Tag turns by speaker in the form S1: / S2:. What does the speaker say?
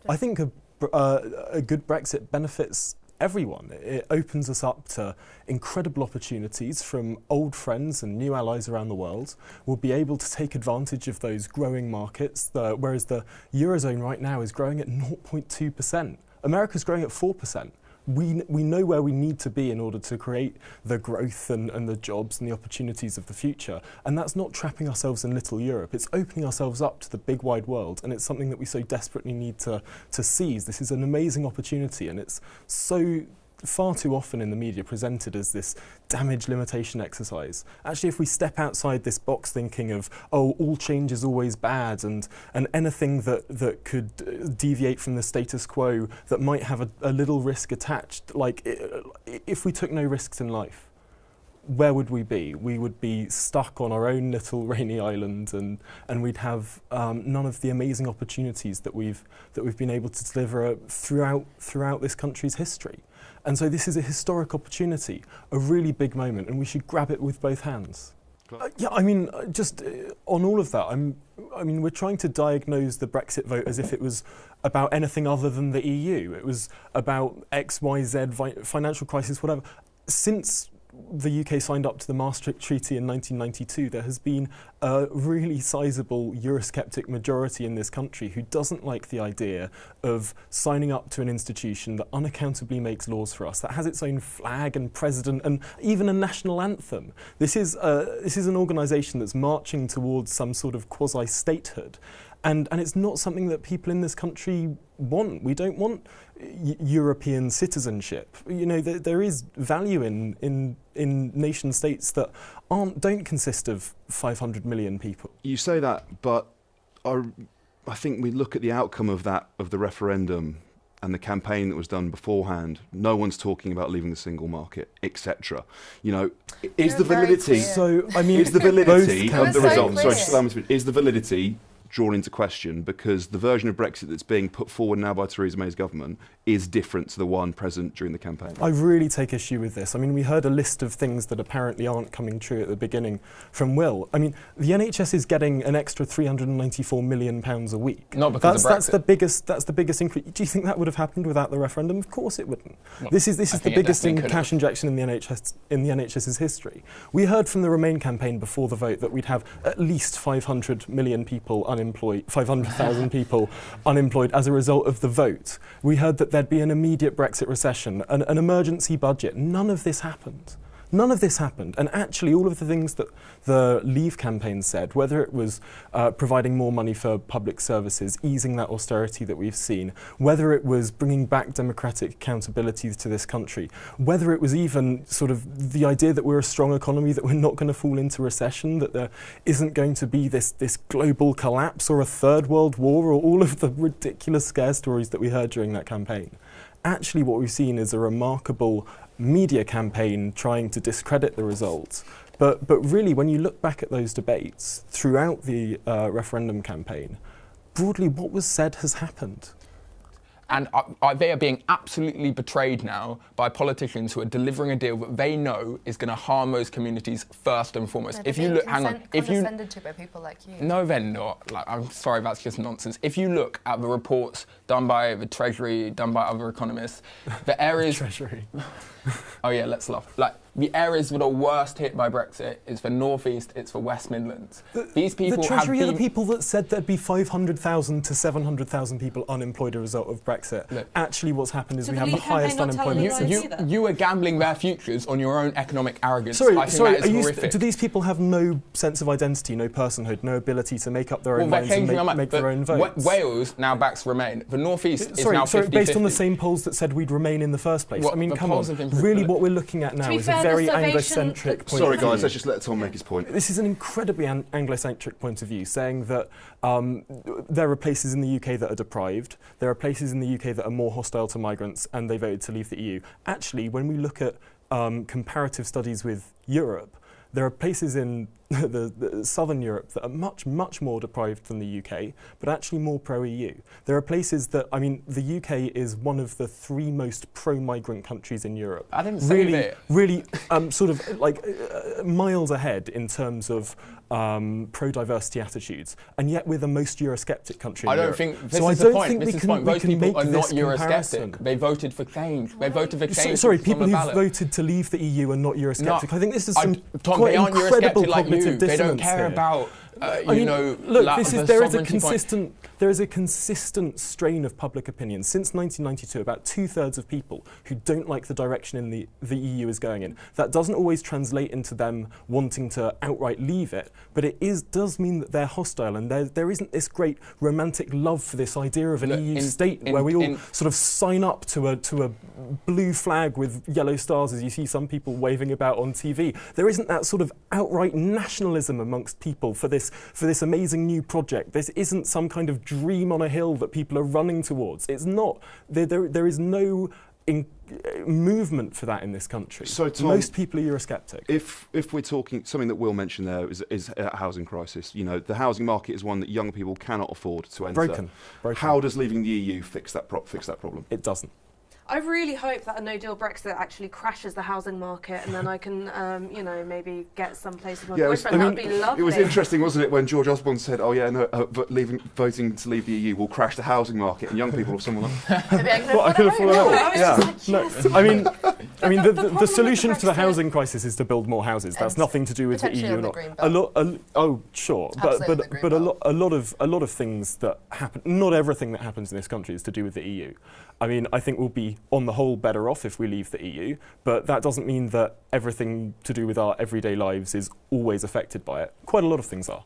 S1: I think a good Brexit benefits everyone. It opens us up to incredible opportunities from old friends and new allies around the world. We'll be able to take advantage of those growing markets, whereas the Eurozone right now is growing at 0.2%. America's growing at 4%. We know where we need to be in order to create the growth and the jobs and the opportunities of the future. And that's not trapping ourselves in little Europe. It's opening ourselves up to the big wide world. And it's something that we so desperately need to seize. This is an amazing opportunity. And it's so far too often in the media presented as this damage limitation exercise. Actually, if we step outside this box thinking of, oh, all change is always bad and anything that could deviate from the status quo that might have a little risk attached, like if we took no risks in life, where would we be? We would be stuck on our own little rainy island, and we'd have none of the amazing opportunities that we've been able to deliver throughout this country's history. And so this is a historic opportunity, a really big moment, and we should grab it with both hands. Yeah, I mean, just on all of that, we're trying to diagnose the Brexit vote as if it was about anything other than the EU. It was about X, Y, Z, financial crisis, whatever. Since the UK signed up to the Maastricht Treaty in 1992, there has been a really sizable Eurosceptic majority in this country who doesn't like the idea of signing up to an institution that unaccountably makes laws for us, that has its own flag and president and even a national anthem. This is an organisation that's marching towards some sort of quasi-statehood. And it's not something that people in this country want. We don't want European citizenship. You know, there is value in nation states that don't consist of 500 million people.
S2: You say that, but I think we look at the outcome of the referendum and the campaign that was done beforehand. No one's talking about leaving the single market, etc. You know, is the validity?
S1: So I mean,
S2: is the validity of the result?
S3: Clear.
S2: Sorry, just allow me to speak. Is the validity drawn into question because the version of Brexit that's being put forward now by Theresa May's government is different to the one present during the campaign?
S1: I really take issue with this. I mean, we heard a list of things that apparently aren't coming true at the beginning from Will. I mean, the NHS is getting an extra £394 million a week.
S4: Not because of Brexit.
S1: That's the biggest increase. Do you think that would have happened without the referendum? Of course it wouldn't.
S4: Well,
S1: this is the biggest cash injection in the NHS's history. We heard from the Remain campaign before the vote that we'd have at least 500 million people unemployed, 500,000 people unemployed as a result of the vote. We heard that there'd be an immediate Brexit recession, an emergency budget. None of this happened. None of this happened. And actually, all of the things that the Leave campaign said, whether it was providing more money for public services, easing that austerity that we've seen, whether it was bringing back democratic accountability to this country, whether it was even sort of the idea that we're a strong economy, that we're not going to fall into recession, that there isn't going to be this global collapse or a third world war, or all of the ridiculous scare stories that we heard during that campaign. Actually, what we've seen is a remarkable media campaign trying to discredit the results. But really, when you look back at those debates throughout the referendum campaign, broadly what was said has happened.
S4: And they are being absolutely betrayed now by politicians who are delivering a deal that they know is going to harm those communities first and foremost.
S3: If you look, hang on, if you condescended to by people like you.
S4: No, they're not. Like, I'm sorry, that's just nonsense. If you look at the reports done by the Treasury, done by other economists, the areas.
S1: Treasury.
S4: Oh yeah, let's laugh. Like, the areas that are worst hit by Brexit is the North East, it's the West Midlands. These people
S1: the Treasury are the people that said there'd be 500,000 to 700,000 people unemployed as a result of Brexit.
S4: Look,
S1: actually, what's happened is
S5: So
S1: we
S5: the
S1: have the
S5: Leave campaign
S1: highest
S5: not telling
S1: unemployment.
S5: you either?
S4: you are gambling their futures on your own economic arrogance.
S1: Sorry,
S4: I think that is horrific.
S1: do these people have no sense of identity, no personhood, no ability to make up their own minds and make their own votes?
S4: Wales now backs Remain. The North East is now 50-50.
S1: Sorry, based on the same polls that said we'd remain in the first place.
S4: What,
S1: I mean,
S4: the
S1: come on.
S4: polls have been
S1: Really, what we're looking at now is a very Anglo-centric point of view.
S2: Sorry, guys, let's just let Tom make his point.
S1: This is an incredibly Anglo-centric point of view, saying that there are places in the UK that are deprived, there are places in the UK that are more hostile to migrants, and they voted to leave the EU. Actually, when we look at comparative studies with Europe, there are places in the southern Europe that are much, much more deprived than the UK, but actually more pro-EU. There are places that, I mean, the UK is one of the 3 most pro-migrant countries in Europe.
S4: I didn't say that.
S1: Really, sort of like miles ahead in terms of pro-diversity attitudes, and yet we're the most Eurosceptic country in Europe.
S4: I don't think this is the point. This is the point. Those people are not Eurosceptic. They voted for change. They voted for change.
S1: Sorry, people who voted to leave the EU are not Eurosceptic. I think this is some
S4: Tom,
S1: quite
S4: they aren't
S1: incredible
S4: Eurosceptic like you. They don't care
S1: here.
S4: about.
S1: Look, there is a consistent strain of public opinion since 1992. About 2/3 of people who don't like the direction in the EU is going in. That doesn't always translate into them wanting to outright leave it, but it does mean that they're hostile, and there isn't this great romantic love for this idea of an EU state where we all sort of sign up to a blue flag with yellow stars, as you see some people waving about on TV. There isn't that sort of outright nationalism amongst people for this amazing new project. This isn't some kind of dream on a hill that people are running towards. It's not. There is no movement for that in this country.
S2: So, Tom,
S1: most people are Eurosceptic.
S2: If we're talking, something that Will mentioned there is a housing crisis. You know, the housing market is one that young people cannot afford to enter.
S1: Broken.
S2: How does leaving the EU fix that problem?
S1: It doesn't.
S5: I really hope that a no-deal Brexit actually crashes the housing market, and then I can, maybe get some place with my boyfriend. That would be lovely.
S2: It was interesting, wasn't it, when George Osborne said, "Oh yeah, no, voting to leave the EU will crash the housing market," and young people or someone like,
S5: I could afford
S1: the solution to the housing crisis is to build more houses. That's nothing to do with the EU. But a lot of things that happen. Not everything that happens in this country is to do with the EU. I mean, I think we'll be, on the whole, better off if we leave the EU, but that doesn't mean that everything to do with our everyday lives is always affected by it. Quite a lot of things are.